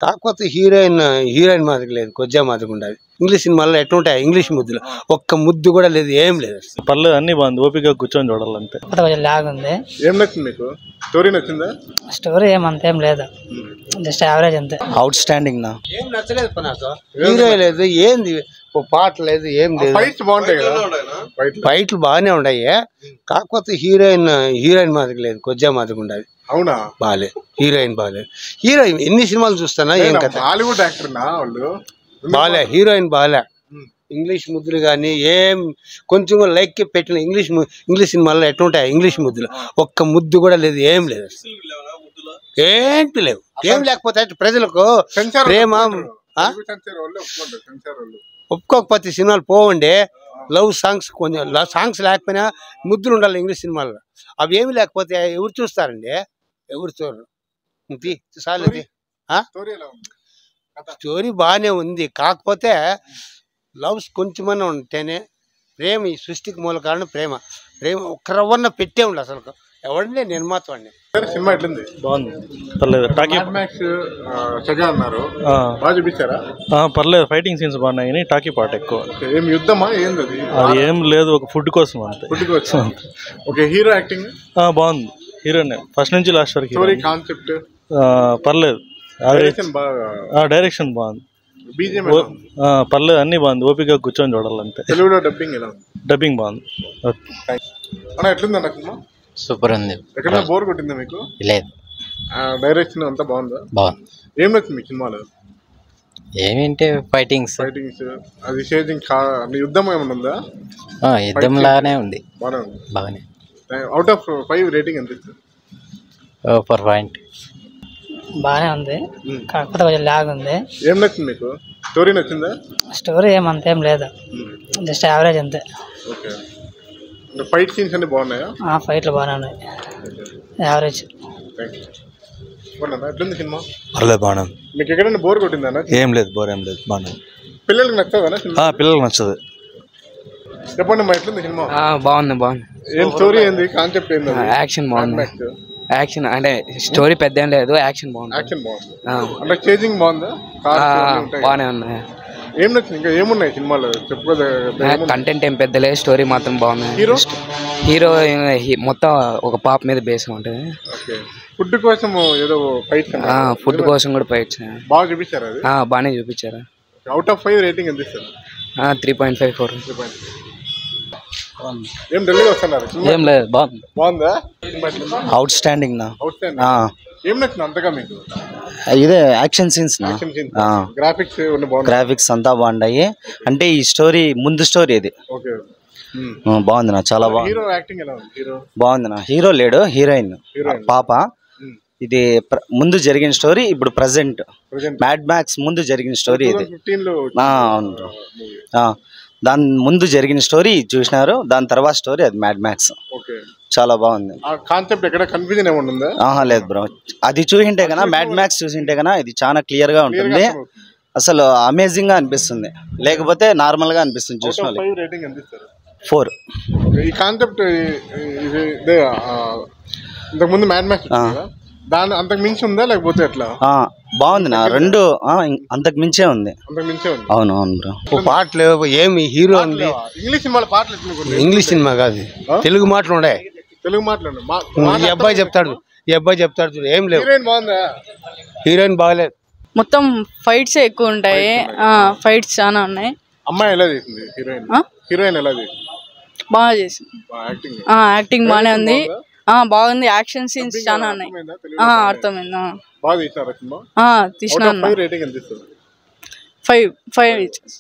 కాకపోతే హీరోయిన్ మాదిరి లేదు, కొద్దిగా మాదిరి ఉండదు. ఇంగ్లీష్ సినిమాల్లో ఎట్లుంటాయి ఇంగ్లీష్ ముద్దులు, ఒక్క ముద్దు కూడా లేదు, ఏం లేదు. పర్లేదు, అన్ని బాగుంది, ఓపిక కూర్చొని చూడాలంటే. కొంచెం లాగ్ ఉంది. ఏం నచ్చింది మీకు? స్టోరీ నచ్చిందా? స్టోరీ ఏమంతేం లేదు, జస్ట్ యావరేజ్ అంతే. అవుట్ స్టాండింగ్ నా ఏం నచ్చలేదు నాకు. హీరో లేదు, ఏంది ఓ పాట లేదు, ఏం లేదు. ఫైట్స్ బాగుంటాయి కదా, ఫైట్లు బాగానే ఉన్నాయి. కాకపోతే హీరోయిన్ మాదిరి లేదు, కొద్దిగా మాదిరి ఉండదు. అవునా? బాగాలేదు, హీరోయిన్ బాగాలేదు. హీరోయిన్ ఎన్ని సినిమాలు చూస్తానా, ఏం కథ. హాలీవుడ్ యాక్టర్ నా వాళ్ళు బాలే, హీరోయిన్ బాలే. ఇంగ్లీష్ ముద్దులు కానీ ఏం కొంచెం లైక్ పెట్టిన ఇంగ్లీష్ సినిమాల్లో ఎట్లుంటాయి ఇంగ్లీష్ ముద్దులు, ఒక్క ముద్దు కూడా లేదు, ఏం లేదు. ఏంటి లేవు, ఏం లేకపోతే ప్రజలకు ప్రేమ ఒప్పుకోకపోతే సినిమాలు పోవండి. లవ్ సాంగ్స్, కొంచెం సాంగ్స్ లేకపోయినా ముద్దులు ఉండాలి ఇంగ్లీష్ సినిమాల్లో. అవి ఏమి లేకపోతే ఎవరు చూస్తారండి? ఎవరు చూడరు. చాలు. స్టోరీ బాగానే ఉంది, కాకపోతే లవ్స్ కొంచెమన్నా ఉంటేనే. ప్రేమ ఈ సృష్టికి మూల కారణం ప్రేమ. ఒక్కరవన్న పెట్టే ఉండి అసలు ఎవరిని నిర్మాతవాడిని. సినిమా ఎట్లుంది? బాగుంది, పర్లేదు. బాగా చూపించారా? పర్లేదు, ఫైటింగ్ సీన్స్ బాగున్నాయి, టాకీ పాట ఎక్కువ. ఏం యుద్ధమా ఏంది? అది ఏం లేదు, ఒక ఫుడ్ కోసం అంతే. ఫుడ్ కోసం అంతే. ఓకే, హీరో యాక్టింగ్ బాగుంది, హీరోనే ఫస్ట్ నుంచి లాస్ట్ వరకు. స్టోరీ కాన్సెప్ట్ పర్లేదు, డైరెక్షన్ బాగుంది, పర్లేదు, అన్ని బాగుంది, ఓపిక కూర్చొని చూడాలంటే. తెలుగులో డబ్బింగ్ ఎలా ఉంది? డబ్బింగ్ బాగుంది. ఎట్లుంది అన్న సినిమా? సూపర్ ఉంది. ఎక్కడ బోర్ కొట్టిందా మీకు? లేదు. డైరెక్షన్ అంతా బాగుందా? బాగుంది. ఏం నచ్చింది మీకు సినిమాలో? ఏమింటే ఫైటింగ్స్, అది షేజింగ్, యుద్ధం ఏమైనా ఉందా? యుద్ధం లాగానే ఉంది, బాగానే ఉంది. బాగానే. అవుట్ ఆఫ్ 5 రేటింగ్ ఎంత ఇస్తుంది? 4 బాగానే ఉంది, కాకపోతే కొంచెం లాగ్ ఉంది. ఏం నచ్చింది మీకు? స్టోరీ నచ్చిందా? స్టోరీ ఏమంతేం లేదు, జస్ట్ యావరేజ్ అంతే. ఓకే, ఫైట్ సీన్స్ అన్ని బాగున్నాయా? ఫైట్లు బాగానే ఉన్నాయి, యావరేజ్. ఎట్లుంది సినిమా? పర్లేదు, బాగా. మీకు ఎక్కడైనా బోర్ కొట్టిందా? ఏం లేదు, బోర్ ఏం లేదు, బాగా. పిల్లలకి నచ్చదా? పిల్లలకు నచ్చదు. చెప్పండి మా, ఎట్లుంది సినిమా? బాగుంది. ఏం స్టోరీ ఏంది, కాన్సెప్ట్ ఏంది? యాక్షన్ బాగుంది. యాక్షన్ అంటే స్టోరీ పెద్ద ఏం లేదు, యాక్షన్ బాగుంది. యాక్షన్ బాగుంది అంటే చేజింగ్ బాగుందా? బాగానే ఉన్నాయి. ఏం నచ్చింది? ఇంకా ఏమున్నాయి సినిమాలో చెప్పుకోదా? కంటెంట్ ఏం పెద్ద లేదు, స్టోరీ మాత్రం బాగుంది. హీరో మొత్తం ఒక పాప మీద బేస్ ఉంటుంది. ఫుడ్ కోసం ఏదో ఫైట్, ఫుడ్ కోసం కూడా ఫైట్స్ బాగా చూపించారు. అది బాగానే చూపించారు. అవుట్ ఆఫ్ 5 రేటింగ్ ఎంత ఇస్తారు? 3.54. ఏం ఢిల్లీకి వస్తున్నారు? ఏం లేదు, బాగుందా? అవుట్ స్టాండింగ్ నా ఏం నచ్చింది అంతగా మీకు? ఇదే యాక్షన్ సీన్స్, గ్రాఫిక్స్ అంతా బాగున్నాయి. అంటే ఈ స్టోరీ ముందు స్టోరీ ఇది బాగుంది నా, చాలా బాగుంది. హీరో యాక్టింగ్ ఎలా ఉంది? బాగుంది నా. హీరో లేడు, హీరోయిన్ పాప. ఇది ముందు జరిగిన స్టోరీ, ఇప్పుడు ప్రజెంట్ మ్యాడ్ మ్యాక్స్ ముందు జరిగిన స్టోరీ ఇది. అవును, దాని ముందు జరిగిన స్టోరీ చూసినారు, దాని తర్వాత స్టోరీ అది మ్యాడ్ మ్యాక్స్. చాలా బాగుంది. కాన్సెప్ట్ ఎక్కడ కన్ఫ్యూజన్ ఏమన్నా ఉందా? లేదు బ్రో, అది చూసింటే కన్నా, మ్యాడ్ మ్యాక్స్ చూసింటే కన్నా ఇది చాలా క్లియర్ గా ఉంటుంది. అసలు అమేజింగ్ గా అనిపిస్తుంది, లేకపోతే నార్మల్ గా అనిపిస్తుంది చూసిన వాళ్ళకి. 4. ఈ కాన్సెప్ట్ ఇంతకు ముందు మ్యాడ్ మ్యాక్స్ దాని అంతకు మించి ఉందా లేకపోతే ఎట్లా? బాగుంది నా, రెండు అంతకు మించే ఉంది. అవును బ్రో. పాటలు ఏమి హీరో ఉంది. ఇంగ్లీష్ సినిమాల పాటలు, ఇంగ్లీష్ సినిమా కాదు, తెలుగు మాటలు ఉన్నాయి. తెలుగు మాటలు ఈ అబ్బాయి చెప్తాడు చూడు, ఏం లేవు. హీరోయిన్ బాగుందా? హీరోయిన్ బాగలేదు, మొత్తం ఫైట్స్ ఎక్కువ ఉంటాయి, ఫైట్స్ చాలా ఉన్నాయి. అమ్మాయి ఎలా చేసింది? హీరోయిన్ ఎలా చేసింది? బాగా చేసింది, యాక్టింగ్ బాగానే ఉంది, బాగుంది. యాక్షన్ సీన్స్ చాలా ఉన్నాయి, అర్థమైంది. బాగా తీసినారా సినిమా? తీసినా. 5 రేటింగ్ ఎంత ఇస్తారు? 5 ఇచ్చేసి.